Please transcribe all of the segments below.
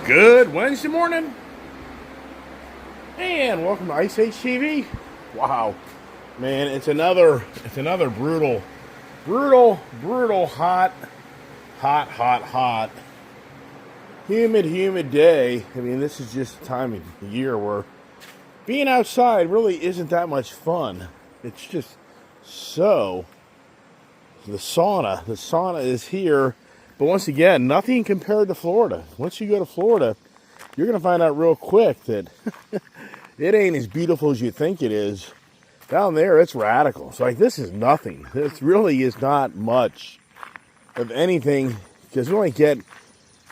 Good Wednesday morning, and welcome to Ice Age TV. Wow, man, it's another brutal, hot, humid day. I mean, this is just the time of the year where being outside really isn't that much fun. It's just so. The sauna is here. But once again, nothing compared to Florida. Once you go to Florida, you're going to find out real quick that it ain't as beautiful as you think it is. Down there, it's radical. So, this is nothing. This really is not much of anything. Because we only get,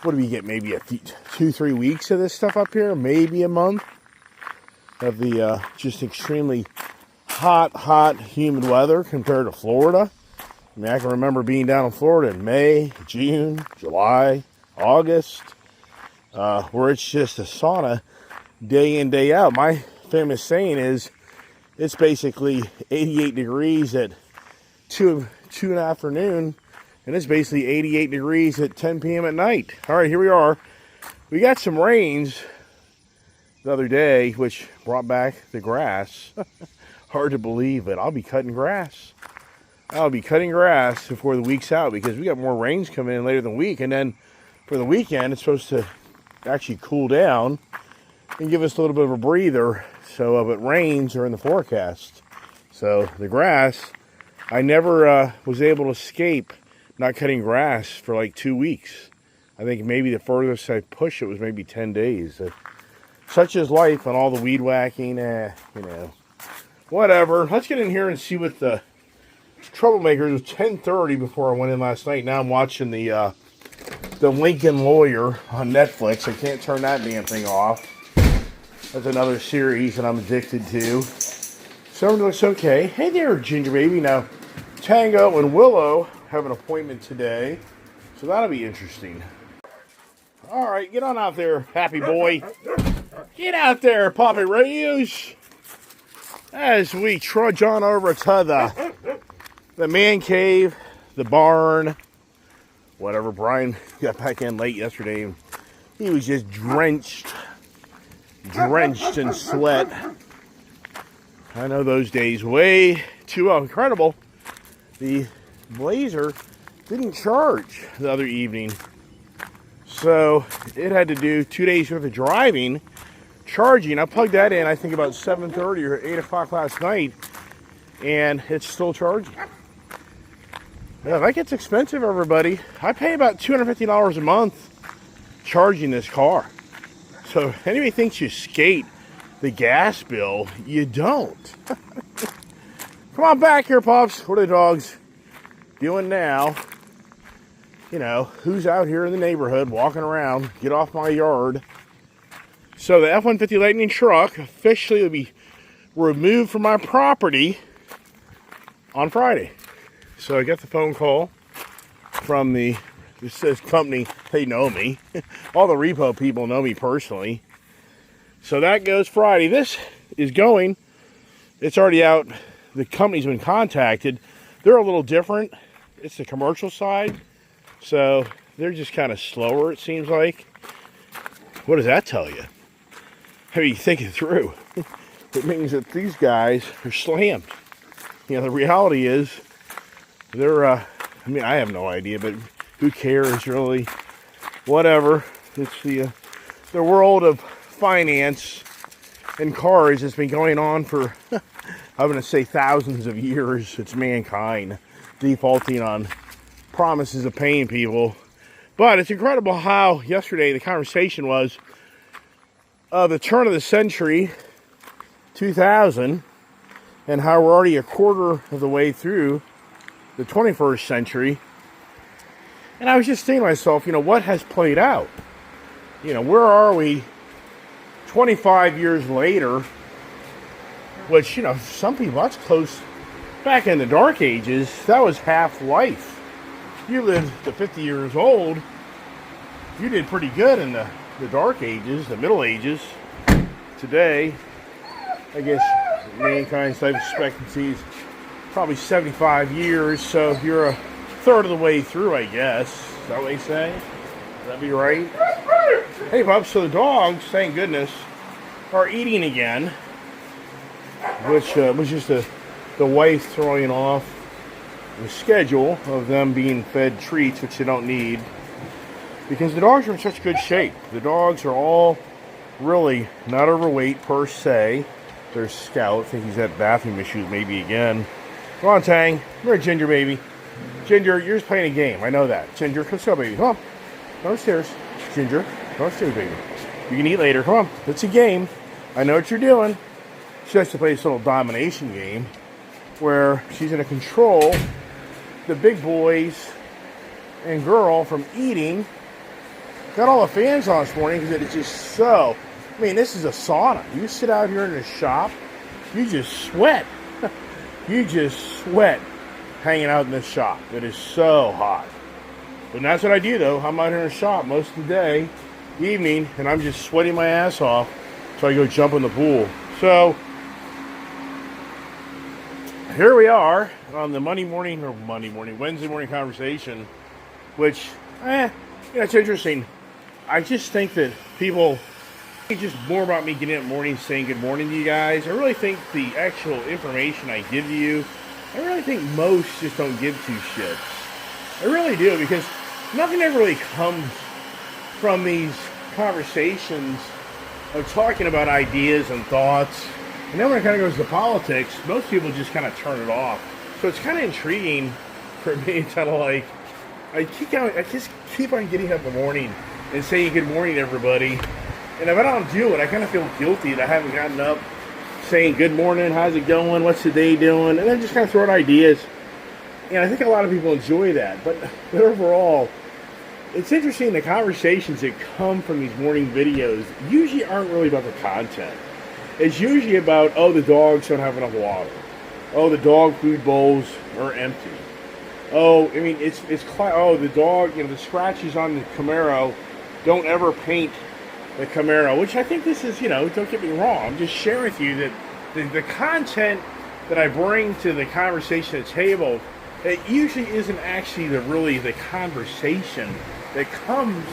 what do we get, maybe 2-3 weeks of this stuff up here? Maybe a month of the just extremely hot, humid weather compared to Florida. I mean, I can remember being down in Florida in May, June, July, August, where it's just a sauna day in, day out. My famous saying is, it's basically 88 degrees at 2 in the afternoon, and it's basically 88 degrees at 10 p.m. at night. All right, here we are. We got some rains the other day, which brought back the grass. Hard to believe, but I'll be cutting grass. I'll be cutting grass before the week's out because we got more rains coming in later in the week. And then for the weekend, it's supposed to actually cool down and give us a little bit of a breather. So, but rains are in the forecast. So the grass, I never was able to escape not cutting grass for like 2 weeks. I think maybe the furthest I pushed it was maybe 10 days. Such is life on all the weed whacking, whatever. Let's get in here and see what the troublemakers. It was 10:30 before I went in last night. Now I'm watching the Lincoln Lawyer on Netflix. I can't turn that damn thing off. That's another series that I'm addicted to. So everything looks okay. Hey there, Ginger Baby. Now, Tango and Willow have an appointment today, so that'll be interesting. All right, get on out there, happy boy. Get out there, Poppy Reyes. As we trudge on over to the man cave, the barn, whatever. Brian got back in late yesterday, and he was just drenched in sweat. I know those days way too well. Incredible. The Blazer didn't charge the other evening, so it had to do 2 days worth of driving, charging. I plugged that in, I think about 7:30 or 8 o'clock last night, and it's still charging. Yeah, that gets expensive, everybody. I pay about $250 a month charging this car. So if anybody thinks you skate the gas bill, you don't. Come on back here, Pops. What are the dogs doing now? You know, who's out here in the neighborhood walking around? Get off my yard. So the F-150 Lightning truck officially will be removed from my property on Friday. So I got the phone call from this company. They know me. All the repo people know me personally. So that goes Friday. This is going. It's already out. The company's been contacted. They're a little different. It's the commercial side. So they're just kind of slower, it seems like. What does that tell you? I mean, think it through. It means that these guys are slammed. You know, the reality is, they're, I have no idea, but who cares, really? Whatever. It's the world of finance and cars has been going on for, I'm going to say thousands of years. It's mankind defaulting on promises of paying people. But it's incredible how yesterday the conversation was the turn of the century, 2000, and how we're already a quarter of the way through the 21st century. And I was just thinking to myself, what has played out? Where are we 25 years later? Which, some people, that's close. Back in the dark ages, that was half life. You lived to 50 years old, you did pretty good in the dark ages, the middle ages. Today, I guess mankind's life expectancy is probably 75 years, so you're a third of the way through, I guess. Is that what they say? Would that be right? Hey, Bub, so the dogs, thank goodness, are eating again, which was just the wife throwing off the schedule of them being fed treats, which they don't need, because the dogs are in such good shape. The dogs are all really not overweight per se. There's Scout. I think he's had bathroom issues maybe again. Come on, Tang. Come here, Ginger, baby. Ginger, you're just playing a game. I know that. Ginger, come on, baby. Come on. Downstairs. Ginger, downstairs, baby. You can eat later. Come on. It's a game. I know what you're doing. She likes to play this little domination game where she's going to control the big boys and girl from eating. Got all the fans on this morning because it's just so... I mean, this is a sauna. You sit out here in the shop, you just sweat. You just sweat hanging out in this shop. It is so hot. But that's what I do, though. I'm out here in the shop most of the day, evening, and I'm just sweating my ass off so I go jump in the pool. So, here we are on the Wednesday morning conversation, which, it's interesting. I just think that people... It's just more about me getting up in the morning saying good morning to you guys. I really think the actual information I give you, I really think most just don't give two shits. I really do, because nothing ever really comes from these conversations of talking about ideas and thoughts. And then when it kind of goes to politics, most people just kind of turn it off. So it's kind of intriguing for me. It's kind of like, I just keep on getting up in the morning and saying good morning to everybody. And if I don't do it, I kind of feel guilty that I haven't gotten up saying good morning, how's it going, what's the day doing, and then just kind of throwing ideas. And I think a lot of people enjoy that. But overall, it's interesting, the conversations that come from these morning videos usually aren't really about the content. It's usually about, oh, the dogs don't have enough water. Oh, the dog food bowls are empty. Oh, I mean, the dog, the scratches on the Camaro, don't ever paint the Camaro, which I think this is, don't get me wrong. I'm just sharing with you that the content that I bring to the conversation at the table, it usually isn't actually the conversation that comes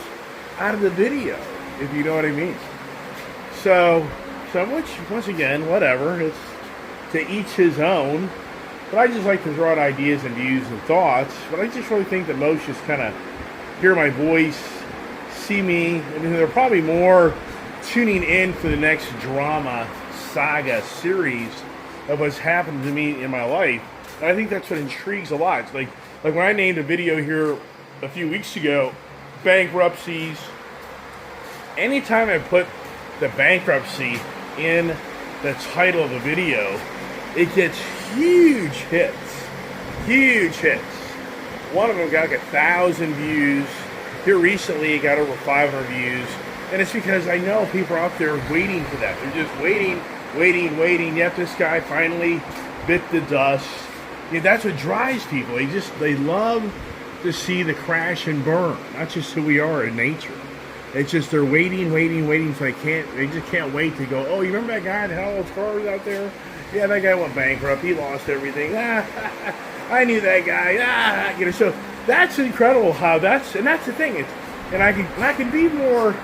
out of the video, if you know what I mean. So which, once again, whatever, it's to each his own. But I just like to throw out ideas and views and thoughts. But I just really think that most just kind of hear my voice, see me, and they're probably more tuning in for the next drama saga series of what's happened to me in my life. And I think that's what intrigues a lot. It's like when I named a video here a few weeks ago, bankruptcies. Anytime I put the bankruptcy in the title of the video, it gets huge hits. Huge hits. One of them got like 1,000 views. Here recently, it got over 500 views. And it's because I know people are out there waiting for that. They're just waiting. Yep, this guy finally bit the dust. That's what drives people. They love to see the crash and burn. That's just who we are in nature. It's just they're waiting. So they just can't wait to go, oh, you remember that guy that had all those cars out there? Yeah, that guy went bankrupt. He lost everything. I knew that guy. So that's incredible how that's the thing. I can be more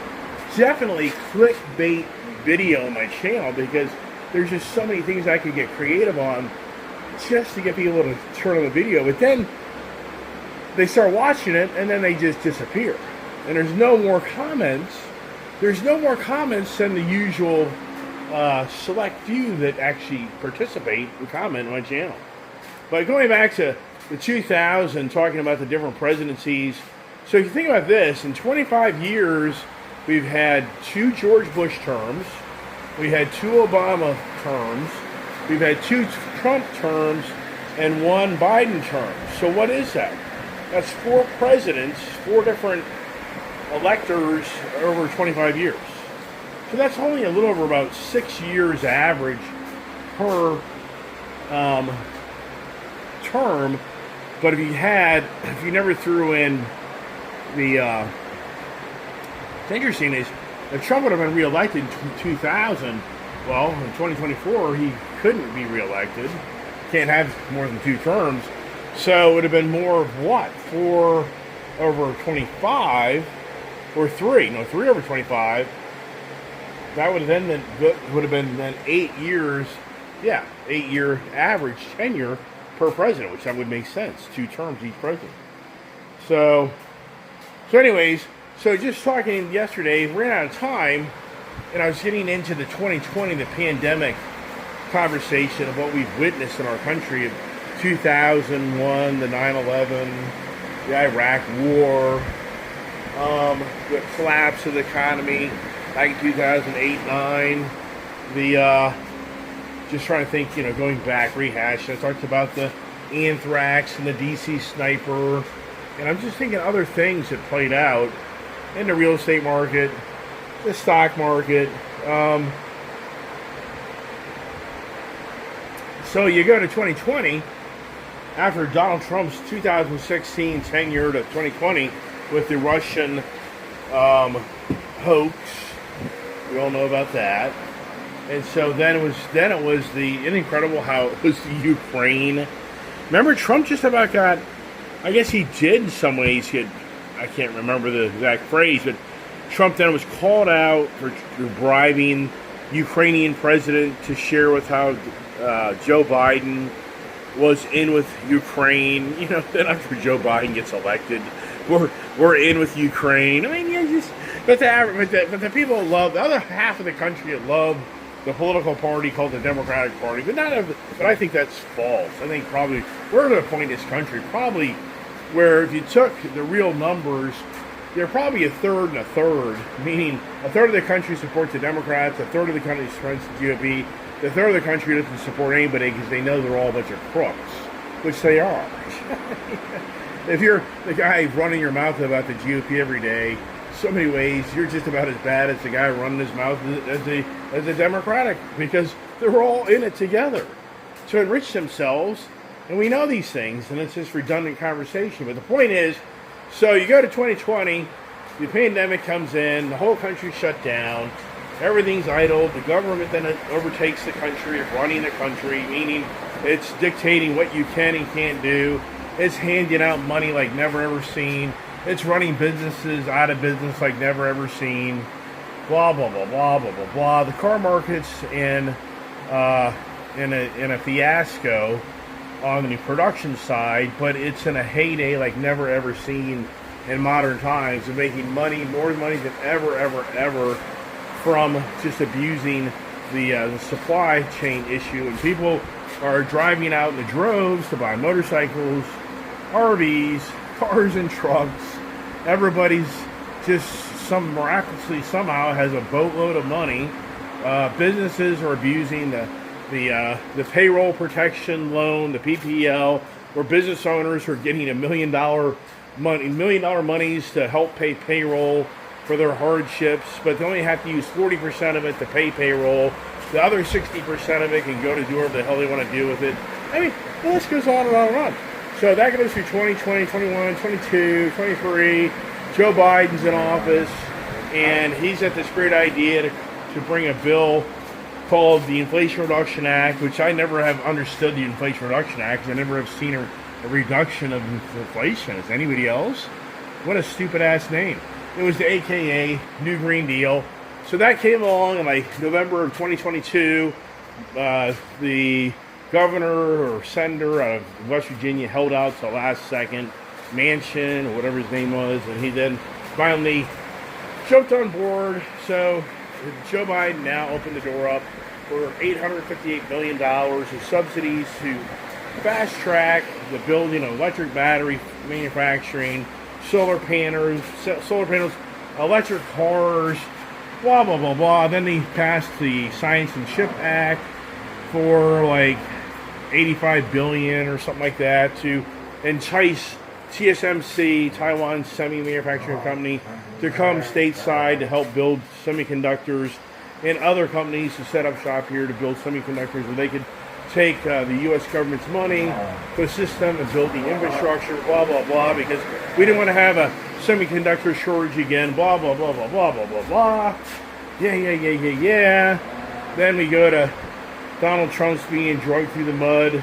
definitely clickbait video on my channel, because there's just so many things I could get creative on just to get people to turn on the video. But then they start watching it and then they just disappear. And there's no more comments. There's no more comments than the usual select few that actually participate and comment on my channel. But going back to the 2000, talking about the different presidencies. So if you think about this, in 25 years, we've had 2 George Bush terms. We had 2 Obama terms. We've had 2 Trump terms and 1 Biden term. So what is that? That's 4 presidents, 4 different electors over 25 years. So that's only a little over about 6 years average per term. But if you never threw in the, it's interesting is, if Trump would have been reelected in 2000, well, in 2024, he couldn't be reelected. Can't have more than 2 terms. So it would have been more of what? 4 over 25. or three. No, three over 25. That would have been then 8 years. Yeah, 8-year average tenure per president, which that would make sense. 2 terms each president. So anyways, so just talking yesterday, ran out of time, and I was getting into the 2020, the pandemic conversation of what we've witnessed in our country of 2001, the 9/11, the Iraq War, the collapse of the economy back in 2008-9, the just trying to think, going back, rehash. I talked about the anthrax and the DC sniper, and I'm just thinking other things that played out in the real estate market, the stock market. So you go to 2020, after Donald Trump's 2016 tenure to 2020 with the Russian hoax. We all know about that. And so then it was the incredible how it was the Ukraine. Remember, Trump just about got, I guess he did in some ways, I can't remember the exact phrase, but Trump then was called out for bribing Ukrainian president to share with how Joe Biden was in with Ukraine. Then after Joe Biden gets elected, we're in with Ukraine. I mean, but the people love, the other half of the country that love the political party called the Democratic Party, but I think that's false. I think probably we're at a point in this country probably where if you took the real numbers, they're probably a third and a third, meaning a third of the country supports the Democrats, a third of the country supports the GOP, the third of the country doesn't support anybody because they know they're all a bunch of crooks, which they are. If you're the guy running your mouth about the GOP every day, so many ways, you're just about as bad as the guy running his mouth as the Democratic, because they're all in it together to enrich themselves, and we know these things, and it's just redundant conversation. But the point is, so you go to 2020, the pandemic comes in, the whole country's shut down, everything's idle, the government then overtakes the country of running the country, meaning it's dictating what you can and can't do, it's handing out money like never ever seen, it's running businesses out of business like never ever seen, blah, blah, blah, blah, blah, blah, blah. The car market's in a fiasco on the production side, but it's in a heyday like never ever seen in modern times, of making money, more money than ever from just abusing the supply chain issue. And people are driving out in the droves to buy motorcycles, RVs, cars and trucks. Everybody's just miraculously somehow has a boatload of money. Businesses are abusing the payroll protection loan, the PPL, where business owners are getting $1 million monies to help pay payroll for their hardships, but they only have to use 40% of it to pay payroll. The other 60% of it can go to do whatever the hell they want to do with it. I mean, the list goes on and on and on. So that goes through 2020, 21, 22, 23. Joe Biden's in office, and he's got this great idea to bring a bill called the Inflation Reduction Act, which I never have understood the Inflation Reduction Act, because I never have seen a reduction of inflation. Has anybody else? What a stupid-ass name. It was the AKA New Green Deal. So that came along in like November of 2022. The governor or senator out of West Virginia held out till last second, Manchin, or whatever his name was, and he then finally jumped on board. So Joe Biden now opened the door up for $858 million of subsidies to fast track the building of electric battery manufacturing, solar panels, electric cars, blah, blah, blah, blah. Then he passed the Science and Chip Act for like $85 billion or something like that to entice TSMC, Taiwan Semi-Manufacturing Company, to come stateside to help build semiconductors, and other companies to set up shop here to build semiconductors where they could take the U.S. government's money, assist them and build the infrastructure, blah, blah, blah, because we didn't want to have a semiconductor shortage again, blah, blah, blah, blah, blah, blah, blah, blah. Yeah. Then we go to Donald Trump's being dragged through the mud,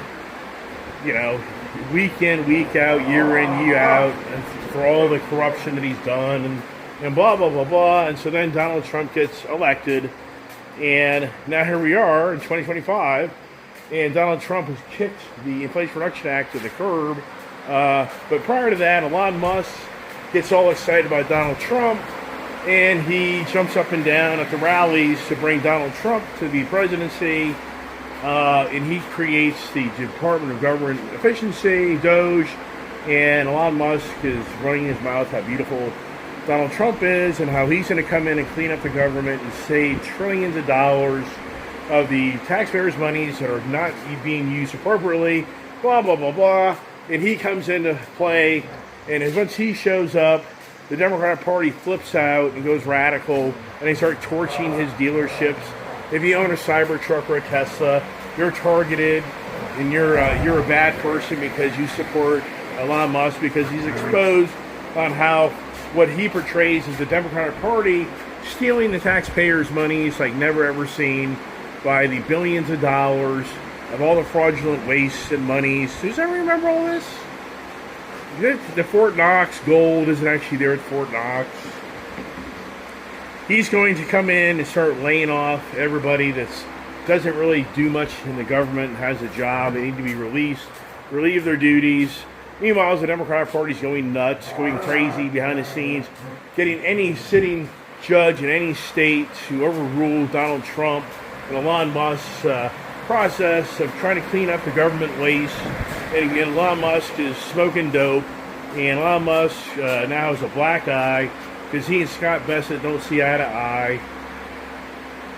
week in, week out, year in, year out, and for all the corruption that he's done, and and blah, blah, blah, blah. And so then Donald Trump gets elected. And now here we are in 2025. And Donald Trump has kicked the Inflation Reduction Act to the curb. But prior to that, Elon Musk gets all excited about Donald Trump. And he jumps up and down at the rallies to bring Donald Trump to the presidency. And he creates the Department of Government Efficiency, DOGE. And Elon Musk is running his mouth how beautiful Donald Trump is and how he's going to come in and clean up the government and save trillions of dollars of the taxpayers' monies that are not being used appropriately, blah, blah, blah, blah. And he comes into play, and once he shows up, the Democratic Party flips out and goes radical, and they start torching his dealerships. If you own a Cybertruck or a Tesla, you're targeted, and you're a bad person because you support Elon Musk, because he's exposed on how what he portrays as the Democratic Party stealing the taxpayers' monies like never ever seen, by the billions of dollars of all the fraudulent waste and monies. Does anyone remember all this? The Fort Knox gold isn't actually there at Fort Knox. He's going to come in and start laying off everybody that doesn't really do much in the government and has a job. They need to be released, relieve their duties. Meanwhile, the Democratic Party's going nuts, going crazy behind the scenes, getting any sitting judge in any state to overrule Donald Trump and Elon Musk's process of trying to clean up the government waste. And Elon Musk is smoking dope, and Elon Musk now has a black eye because he and Scott Bessent don't see eye to eye.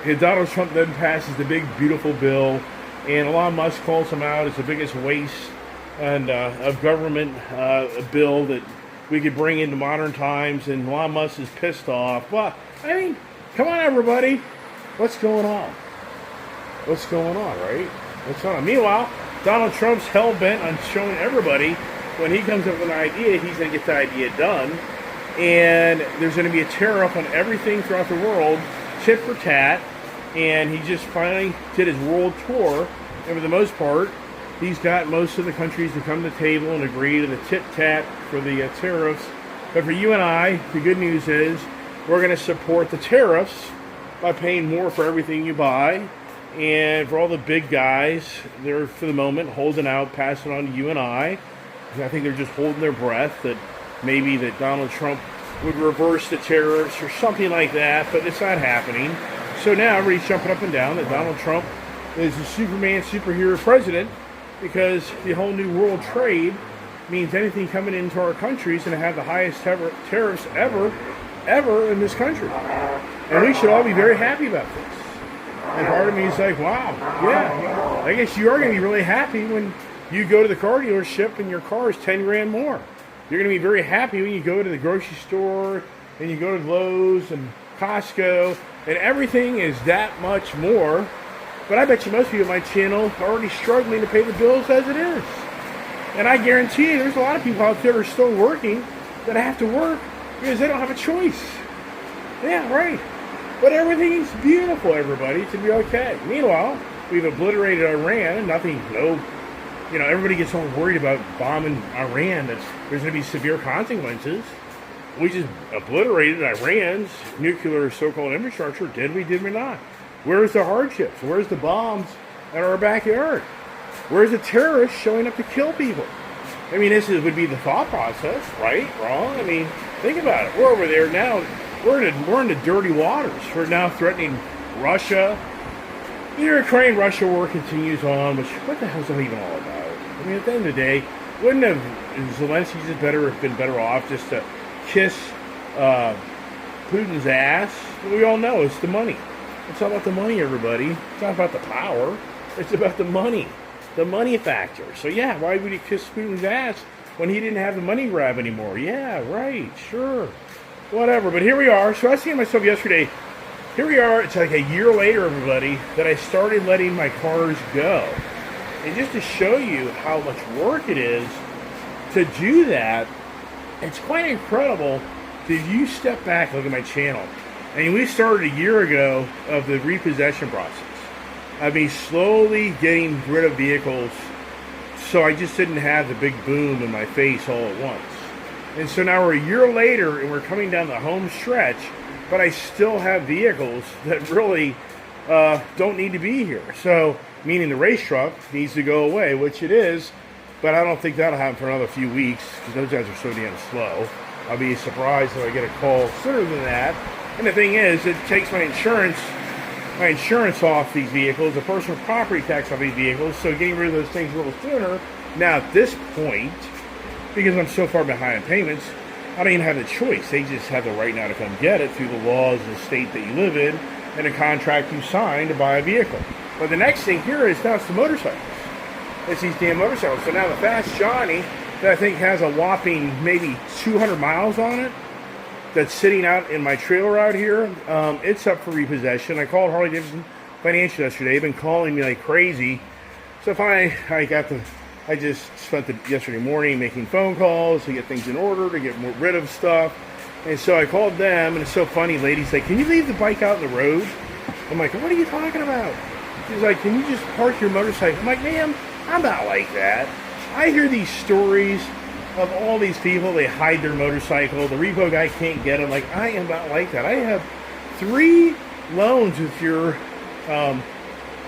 And Donald Trump then passes the big, beautiful bill, and Elon Musk calls him out as the biggest waste and of government bill that we could bring into modern times, and Elon Musk is pissed off. Well, I mean, come on, everybody. What's going on? What's going on, right? What's going on? Meanwhile, Donald Trump's hell-bent on showing everybody when he comes up with an idea, he's going to get the idea done. And there's going to be a tariff on everything throughout the world, tit for tat. And he just finally did his world tour. And for the most part, he's got most of the countries to come to the table and agree to the tit-tat for the tariffs. But for you and I, the good news is we're going to support the tariffs by paying more for everything you buy. And for all the big guys, they're, for the moment, holding out, passing on to you and I. I think they're just holding their breath that maybe that Donald Trump would reverse the tariffs or something like that, but it's not happening. So now everybody's jumping up and down that Donald Trump is a Superman, superhero president, because the whole new world trade means anything coming into our country is going to have the highest tariffs ever in this country. And we should all be very happy about this. And part of me is like, wow, yeah, I guess you are going to be really happy when you go to the car dealership and your car is 10 grand more. You're going to be very happy when you go to the grocery store and you go to Lowe's and Costco and everything is that much more. But I bet you most people on my channel are already struggling to pay the bills as it is. And I guarantee you there's a lot of people out there that are still working that have to work because they don't have a choice. Yeah, right. But everything's beautiful, everybody. It's going to be okay. Meanwhile, we've obliterated Iran. Everybody gets all worried about bombing Iran. There's going to be severe consequences. We just obliterated Iran's nuclear so-called infrastructure. Did we not? Where's the hardships? Where's the bombs in our backyard? Where's the terrorists showing up to kill people? I mean, would be the thought process, right? Wrong? I mean, think about it. We're over there now. We're in the dirty waters. We're now threatening Russia. The Ukraine-Russia war continues on, which, what the hell is that even all about? I mean, at the end of the day, wouldn't have Zelensky have been better off just to kiss Putin's ass? We all know it's the money. It's all about the money, everybody. It's not about the power. It's about the money factor. So yeah, why would he kiss Putin's ass when he didn't have the money grab anymore? Yeah, right, sure. Whatever, but here we are. So I was thinking to myself yesterday, here we are, it's like a year later, everybody, that I started letting my cars go. And just to show you how much work it is to do that, it's quite incredible if you step back, look at my channel. I mean, we started a year ago of the repossession process. I mean, slowly getting rid of vehicles so I just didn't have the big boom in my face all at once. And so now we're a year later and we're coming down the home stretch, but I still have vehicles that really don't need to be here. So, meaning the race truck needs to go away, which it is, but I don't think that'll happen for another few weeks because those guys are so damn slow. I'll be surprised if I get a call sooner than that. And the thing is, it takes my insurance off these vehicles, the personal property tax off these vehicles, so getting rid of those things a little sooner. Now at this point, because I'm so far behind in payments, I don't even have the choice. They just have the right now to come get it through the laws of the state that you live in and a contract you sign to buy a vehicle. But the next thing here is now it's the motorcycles. It's these damn motorcycles. So now the Fast Johnny that I think has a whopping maybe 200 miles on it that's sitting out in my trailer out here, it's up for repossession. I called Harley Davidson Financial yesterday. They've been calling me like crazy. So finally, I just spent yesterday morning making phone calls to get things in order, to get rid of stuff. And so I called them, and it's so funny. Ladies say, "Can you leave the bike out in the road?" I'm like, "What are you talking about?" She's like, "Can you just park your motorcycle?" I'm like, "Ma'am, I'm not like that." I hear these stories of all these people, they hide their motorcycle, the repo guy can't get them. Like, I am not like that. I have 3 loans with your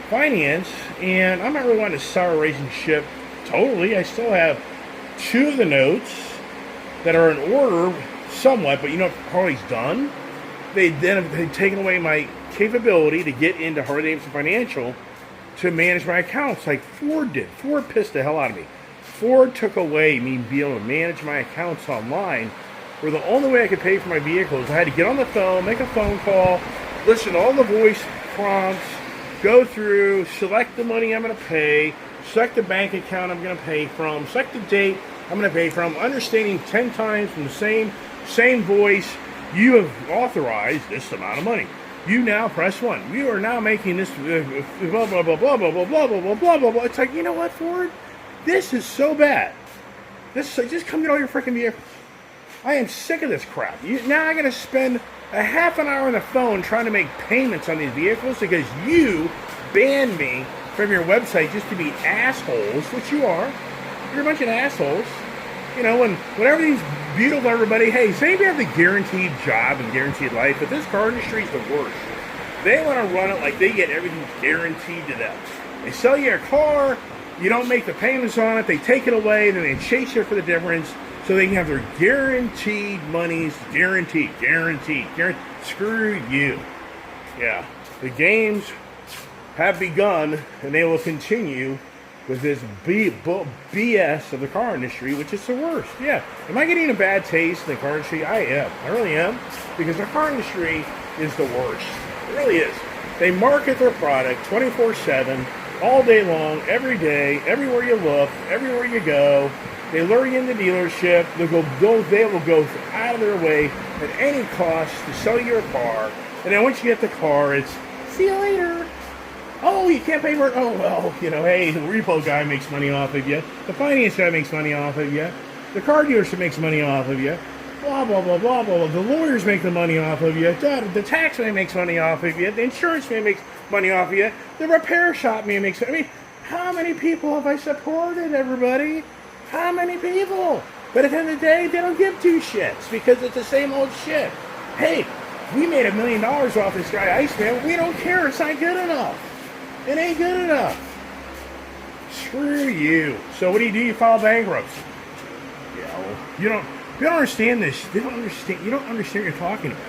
finance, and I'm not really wanting to sour relationship totally. I still have 2 of the notes that are in order somewhat, but you know what Harley's done? They've taken away my capability to get into Harley Davidson Financial to manage my accounts like Ford did. Ford pissed the hell out of me. Ford took away me being able to manage my accounts online, where the only way I could pay for my vehicles, I had to get on the phone, make a phone call, listen to all the voice prompts, go through, select the money I'm going to pay, select the bank account I'm going to pay from, select the date I'm going to pay from, understanding 10 times from the same voice, you have authorized this amount of money. You now press 1. You are now making this blah, blah, blah, blah, blah, blah, blah, blah, blah, blah, blah, blah. It's like, you know what, Ford? This is so bad. Just come get all your freaking vehicles. I am sick of this crap. Now I got to spend a half an hour on the phone trying to make payments on these vehicles because you banned me from your website just to be assholes, which you are. You're a bunch of assholes. You know, when everything's beautiful, everybody, hey, say you have the guaranteed job and guaranteed life, but this car industry is the worst. They want to run it like they get everything guaranteed to them. They sell you a car, you don't make the payments on it, they take it away, then they chase you for the difference so they can have their guaranteed monies, guaranteed. Screw you. Yeah, the games have begun, and they will continue with this BS of the car industry, which is the worst. Yeah, am I getting a bad taste in the car industry? I am. I really am, because the car industry is the worst. It really is. They market their product 24/7, all day long, every day, everywhere you look, everywhere you go. They lure you in the dealership. They will go out of their way at any cost to sell you a car. And then once you get the car, it's, see you later. Oh, you can't pay for it? Oh, well, you know, hey, the repo guy makes money off of you. The finance guy makes money off of you. The car dealership makes money off of you. Blah, blah, blah, blah, blah. The lawyers make the money off of you. The tax man makes money off of you. The insurance man makes money off of you. The repair shop man makes... I mean, how many people have I supported, everybody? How many people? But at the end of the day, they don't give 2 shits because it's the same old shit. Hey, we made $1 million off this guy, Iceman. We don't care. It's not good enough. It ain't good enough. Screw you. So what do? You file bankruptcy. You don't understand this. They don't understand. You don't understand what you're talking about.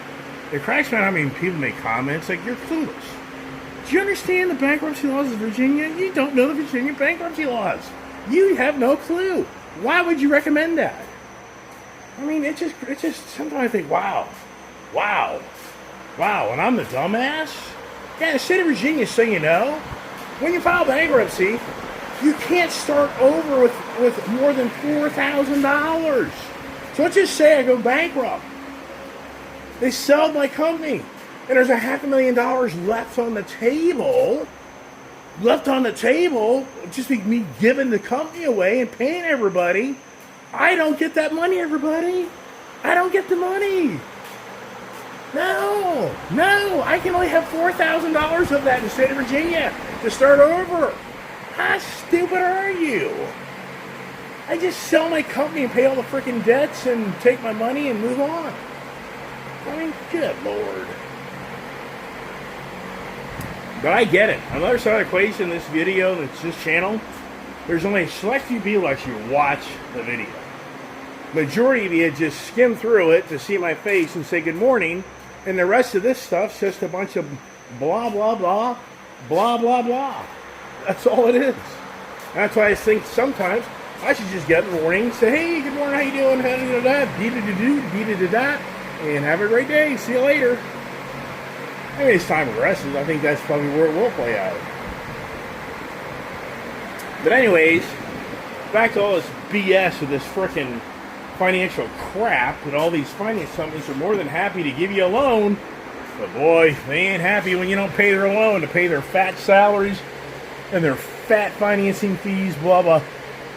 It cracks me out how many people make comments like you're clueless. Do you understand the bankruptcy laws of Virginia? You don't know the Virginia bankruptcy laws. You have no clue. Why would you recommend that? I mean, it just sometimes I think, wow, and I'm the dumbass. Yeah, the state of Virginia, so you know, when you file bankruptcy, you can't start over with more than $4,000. So let's just say I go bankrupt. They sell my company, and there's $500,000 left on the table. Just me giving the company away and paying everybody. I don't get that money, everybody. I don't get the money. No, I can only have $4,000 of that in the state of Virginia to start over. How stupid are you? I just sell my company and pay all the freaking debts and take my money and move on. I mean, good Lord. But I get it. On the other side of the equation, in this video, this channel, there's only a select few people that actually watch the video. Majority of you just skim through it to see my face and say good morning, and the rest of this stuff's just a bunch of blah, blah, blah, blah, blah, blah. That's all it is. That's why I think sometimes I should just get in the morning and say, hey, good morning, how you doing? And have a great day. See you later. I mean, as time progresses, I think that's probably where it will play out. But anyways, back to all this BS of this frickin' financial crap, and all these finance companies are more than happy to give you a loan, but boy, they ain't happy when you don't pay their loan to pay their fat salaries and their fat financing fees, blah, blah.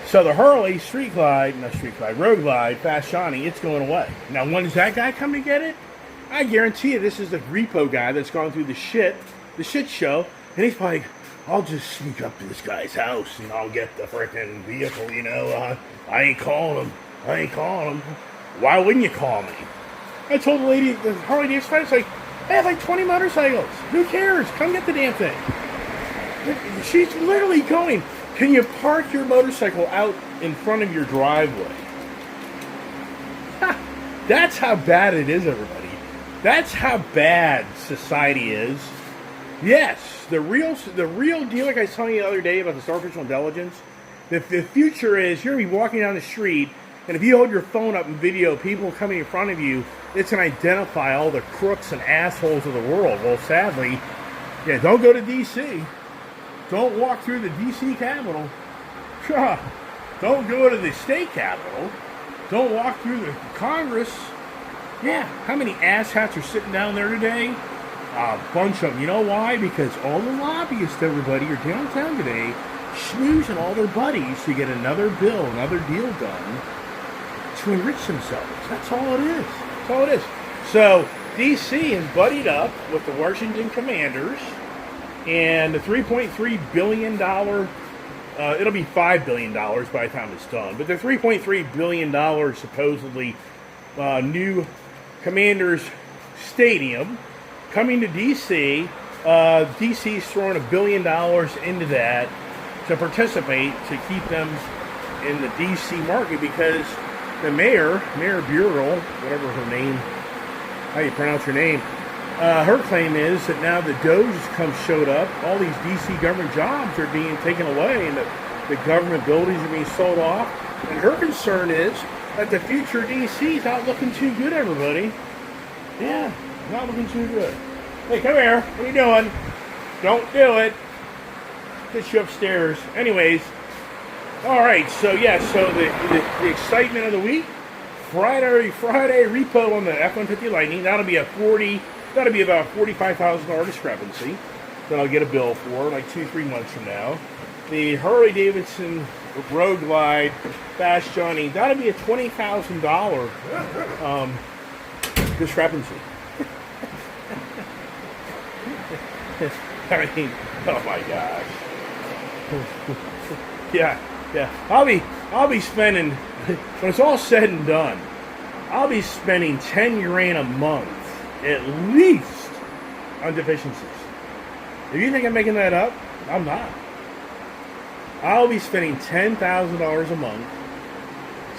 So the Harley Road Glide, Fast Johnny, it's going away. Now, when does that guy come to get it? I guarantee you this is the repo guy that's gone through the shit show, and he's probably, I'll just sneak up to this guy's house and I'll get the frickin' vehicle, you know. I ain't calling him. Why wouldn't you call me? I told the lady, the Harley Davidson, it's like, I have like 20 motorcycles. Who cares? Come get the damn thing. She's literally going, can you park your motorcycle out in front of your driveway? That's how bad it is, everybody. That's how bad society is. Yes, the real deal, like I was telling you the other day about this artificial intelligence, the future is you're going to be walking down the street, and if you hold your phone up and video people coming in front of you, it's going to identify all the crooks and assholes of the world. Well, sadly, yeah, don't go to D.C. Don't walk through the D.C. Capitol. Don't go to the state capitol. Don't walk through the Congress. Yeah, how many asshats are sitting down there today? A bunch of them. You know why? Because all the lobbyists, everybody, are downtown today schmoozing all their buddies to get another bill, another deal done to enrich themselves. That's all it is. That's all it is. So, D.C. is buddied up with the Washington Commanders, and the $3.3 billion, it'll be $5 billion by the time it's done, but the $3.3 billion supposedly new Commanders Stadium coming to D.C. D.C.'s throwing $1 billion into that to participate, to keep them in the D.C. market, because the Mayor Burrell, whatever her name, how you pronounce her name, her claim is that now the Doge showed up, all these D.C. government jobs are being taken away, and the government buildings are being sold off. And her concern is that the future D.C. is not looking too good, everybody. Yeah, not looking too good. Hey, come here. What are you doing? Don't do it. Get you upstairs. Anyways, all right. So yeah. So the excitement of the week, Friday repo on the F-150 Lightning. That'll be about $45,000 discrepancy that I'll get a bill for like 2-3 months from now. The Harley Davidson Road Glide Fast Johnny. That'll be a $20,000 discrepancy. I mean, oh my gosh. Yeah. I'll be spending, when it's all said and done, I'll be spending $10,000 a month at least on deficiencies. If you think I'm making that up, I'm not. I'll be spending $10,000 a month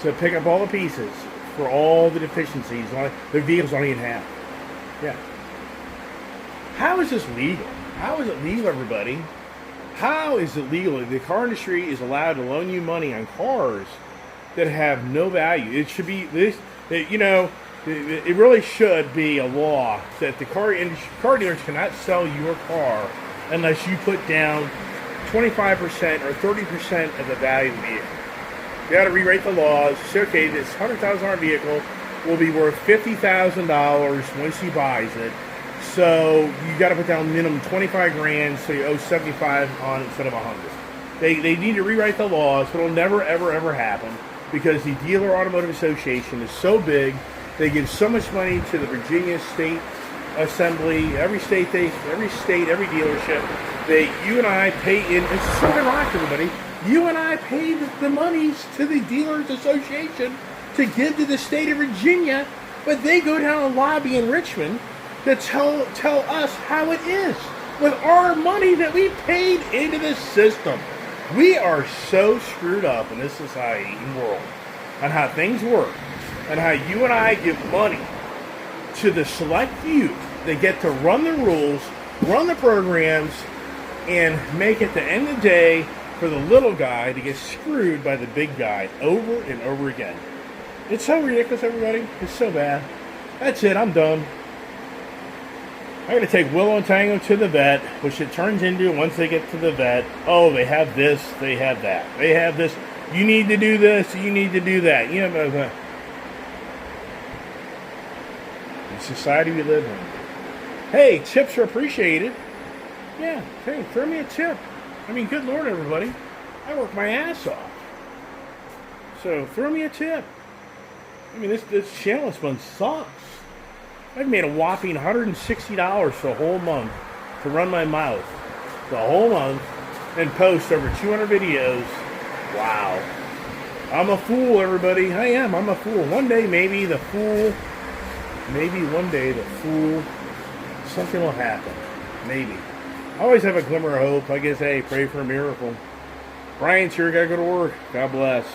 to pick up all the pieces for all the deficiencies. The vehicles don't even have. Yeah. How is this legal? How is it legal, everybody? How is it legal? The car industry is allowed to loan you money on cars that have no value. It should be this. You know, it really should be a law that the car dealers cannot sell your car unless you put down 25% or 30% of the value of the vehicle. You got to rewrite the laws. Say, okay, this $100,000 vehicle will be worth $50,000 once he buys it. So you got to put down minimum $25,000, so you owe $75,000 on it instead of $100,000. They need to rewrite the laws, but it'll never, ever, ever happen because the Dealer Automotive Association is so big. They give so much money to the Virginia State Assembly, every dealership. You and I pay in. It's so ironic, everybody. You and I paid the monies to the Dealers Association to give to the state of Virginia, but they go down and lobby in Richmond to tell us how it is with our money that we paid into the system. We are so screwed up in this society and world on how things work and how you and I give money to the select few that get to run the rules, run the programs, and make it the end of the day for the little guy to get screwed by the big guy over and over again. It's so ridiculous, everybody. It's so bad. That's it. I'm done. I got to take Willow and Tango to the vet, which it turns into once they get to the vet. Oh, they have this, they have that. They have this. You need to do this, you need to do that. You know, the society we live in. Hey, tips are appreciated. Yeah, hey, throw me a tip. I mean, good Lord, everybody. I work my ass off. So, throw me a tip. I mean, this channel has been sucks. I've made a whopping $160 for the whole month to run my mouth. The whole month. And post over 200 videos. Wow. I'm a fool, everybody. I am. I'm a fool. One day, maybe one day the fool, something will happen. Maybe. I always have a glimmer of hope. I guess, hey, pray for a miracle. Brian's here. Gotta go to work. God bless.